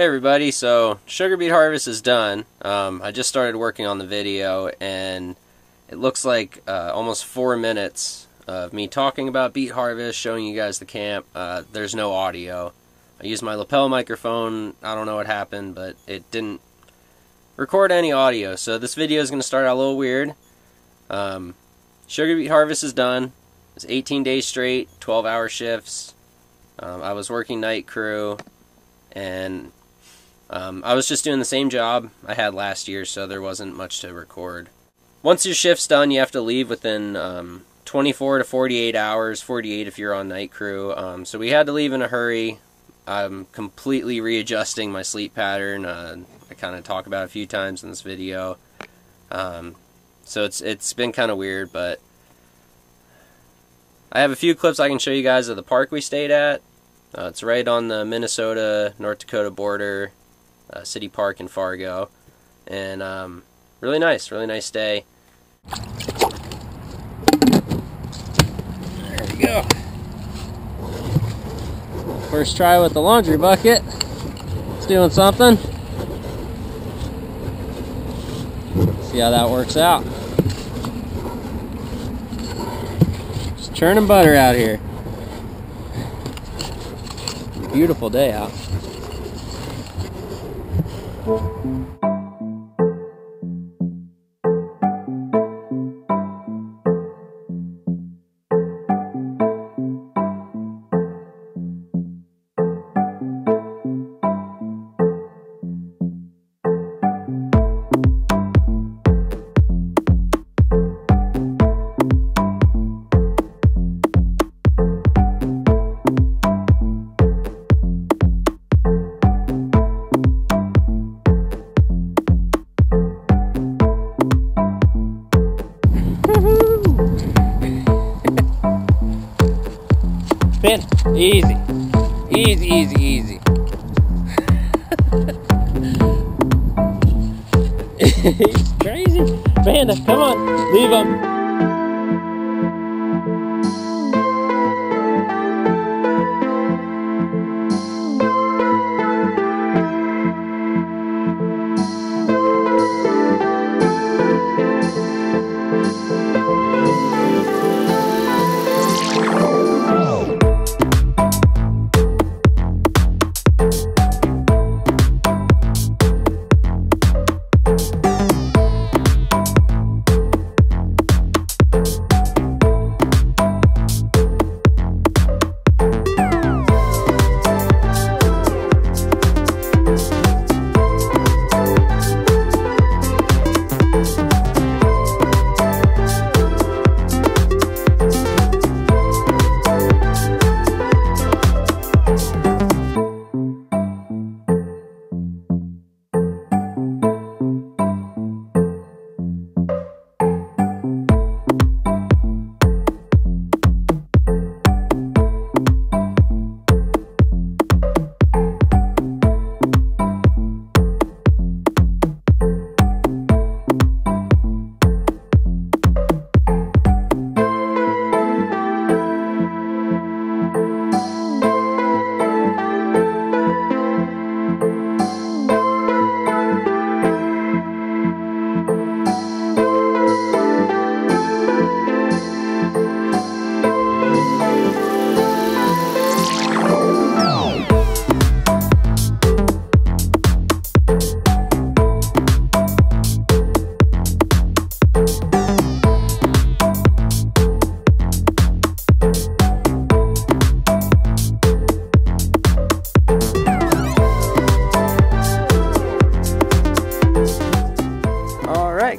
Hey everybody, so sugar beet harvest is done. I just started working on the video and it looks like almost 4 minutes of me talking about beet harvest, showing you guys the camp. There's no audio. I used my lapel microphone. I don't know what happened, but it didn't record any audio. So this video is going to start out a little weird. Sugar beet harvest is done. It's 18 days straight, 12-hour shifts. I was working night crew, and I was just doing the same job I had last year, so there wasn't much to record. Once your shift's done, you have to leave within 24 to 48 hours, 48 if you're on night crew. So we had to leave in a hurry. I'm completely readjusting my sleep pattern. I kind of talk about it a few times in this video. So it's been kind of weird, but I have a few clips I can show you guys of the park we stayed at. It's right on the Minnesota-North Dakota border. City Park in Fargo, and really nice day. There we go. First try with the laundry bucket. It's doing something. See how that works out. Just churning butter out here. Beautiful day out. Easy. Easy, easy, easy. He's crazy. Panda, come on. Leave him.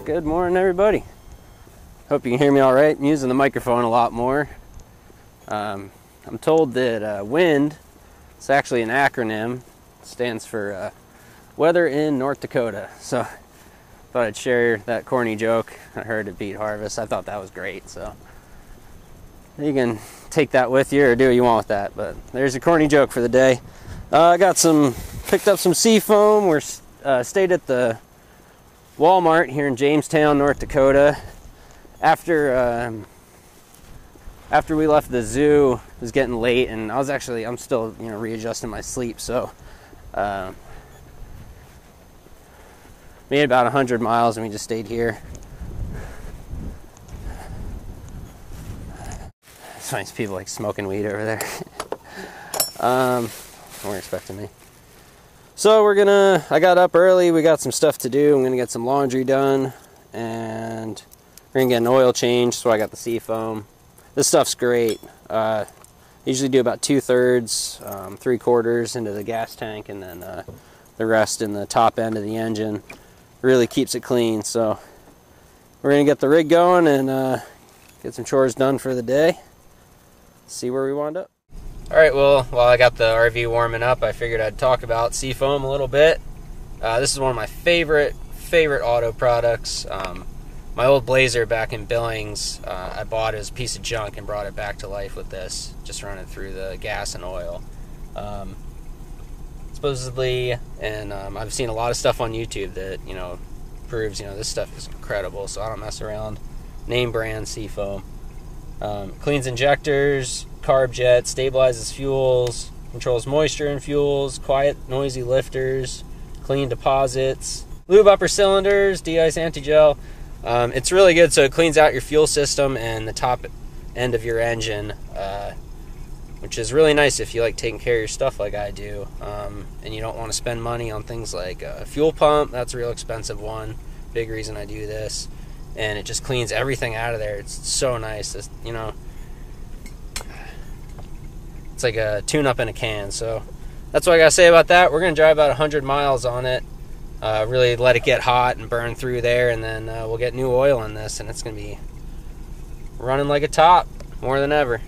Good morning, everybody. Hope you can hear me all right. I'm using the microphone a lot more. I'm told that WIND, it's actually an acronym, stands for Weather in North Dakota. So thought I'd share that corny joke I heard at Beet Harvest. I thought that was great. So you can take that with you or do what you want with that. But there's a corny joke for the day. I picked up some sea foam. We're stayed at the Walmart here in Jamestown, North Dakota. After we left the zoo, it was getting late, and I'm still readjusting my sleep, so made about 100 miles and we just stayed here. It's nice people like smoking weed over there. Weren't expecting me. So I got up early, we got some stuff to do. I'm gonna get some laundry done and we're gonna get an oil change, so I got the Seafoam. This stuff's great. Usually do about 2/3, 3/4 into the gas tank and then the rest in the top end of the engine. Really keeps it clean. So we're gonna get the rig going and get some chores done for the day. See where we wind up. Alright, well, while I got the RV warming up, I figured I'd talk about Seafoam a little bit. This is one of my favorite auto products. My old Blazer back in Billings, I bought it as a piece of junk and brought it back to life with this, just running through the gas and oil. Supposedly, and I've seen a lot of stuff on YouTube that, proves, this stuff is incredible, so I don't mess around. Name brand Seafoam. Cleans injectors, carb jet, stabilizes fuels, controls moisture in fuels, quiet noisy lifters, clean deposits, lube upper cylinders, de-ice anti-gel. It's really good, so it cleans out your fuel system and the top end of your engine, which is really nice if you like taking care of your stuff like I do, and you don't want to spend money on things like a fuel pump. That's a real expensive one. Big reason I do this. And it just cleans everything out of there. It's so nice. It's like a tune-up in a can. So that's what I gotta say about that. We're gonna drive about 100 miles on it. Really let it get hot and burn through there, and then we'll get new oil in this, and it's gonna be running like a top more than ever.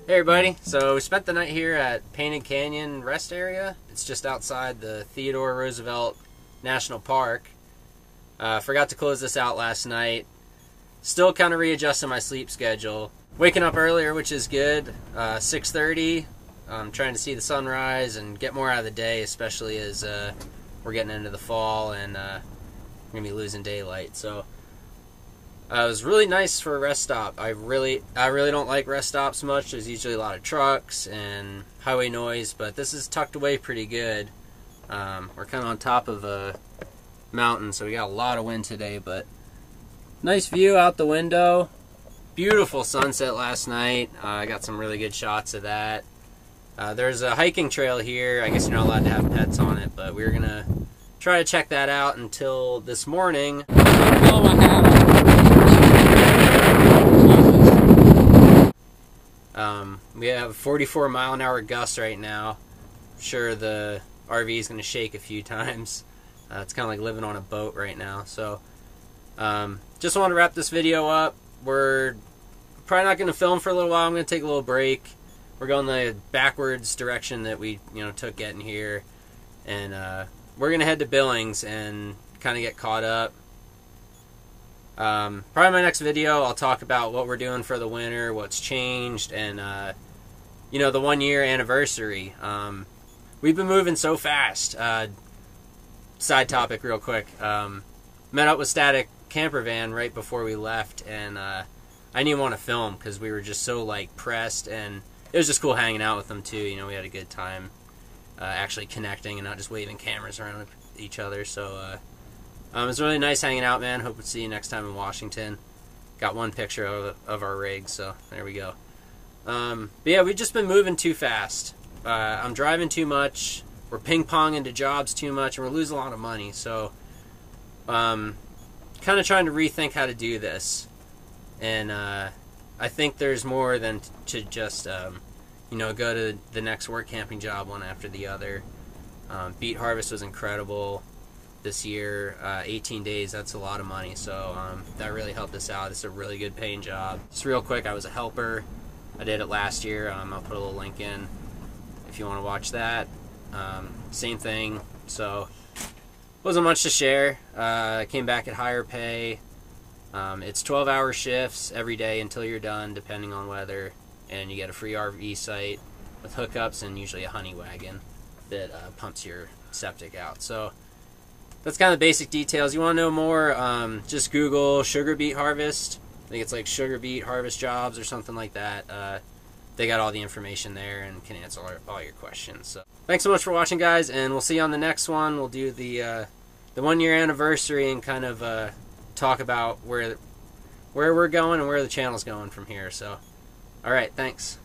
Hey everybody, so we spent the night here at Painted Canyon Rest Area. It's just outside the Theodore Roosevelt National Park. Forgot to close this out last night. Still kind of readjusting my sleep schedule. Waking up earlier, which is good. 6:30. I'm trying to see the sunrise and get more out of the day, especially as we're getting into the fall and we're gonna be losing daylight. So it was really nice for a rest stop. I really don't like rest stops much. There's usually a lot of trucks and highway noise, but this is tucked away pretty good. We're kind of on top of a mountain, so we got a lot of wind today, but nice view out the window. Beautiful sunset last night. I got some really good shots of that. There's a hiking trail here. I guess you're not allowed to have pets on it, but we're gonna try to check that out until this morning. We have 44 mile-an-hour gusts right now. I'm sure the RV is going to shake a few times. It's kind of like living on a boat right now. So, just want to wrap this video up. We're probably not going to film for a little while. I'm going to take a little break. We're going the backwards direction that we took getting here, and we're going to head to Billings and kind of get caught up. Probably my next video I'll talk about what we're doing for the winter, what's changed, and the 1 year anniversary. We've been moving so fast. Side topic real quick. Met up with Static Camper Van right before we left, and I didn't even want to film because we were just so pressed, and it was just cool hanging out with them too. We had a good time actually connecting and not just waving cameras around at each other. So it was really nice hanging out, man. Hope to see you next time in Washington. Got one picture of our rig, so there we go. But yeah, we've just been moving too fast. I'm driving too much. We're ping-ponging to jobs too much, and we're losing a lot of money. So kind of trying to rethink how to do this. And I think there's more than to just you know, go to the next work camping job one after the other. Beet harvest was incredible this year. 18 days, that's a lot of money, so that really helped us out. It's a really good paying job. Just real quick, I was a helper. I did it last year. I'll put a little link in if you want to watch that. Same thing, so wasn't much to share. I came back at higher pay. It's 12-hour shifts every day until you're done, depending on weather, and you get a free RV site with hookups and usually a honey wagon that pumps your septic out. So that's kind of the basic details. You want to know more, just Google sugar beet harvest. I think it's like sugar beet harvest jobs or something like that. They got all the information there and can answer all your questions. So thanks so much for watching, guys, and we'll see you on the next one. We'll do the 1-year anniversary and kind of talk about where we're going and where the channel's going from here. So, all right, thanks.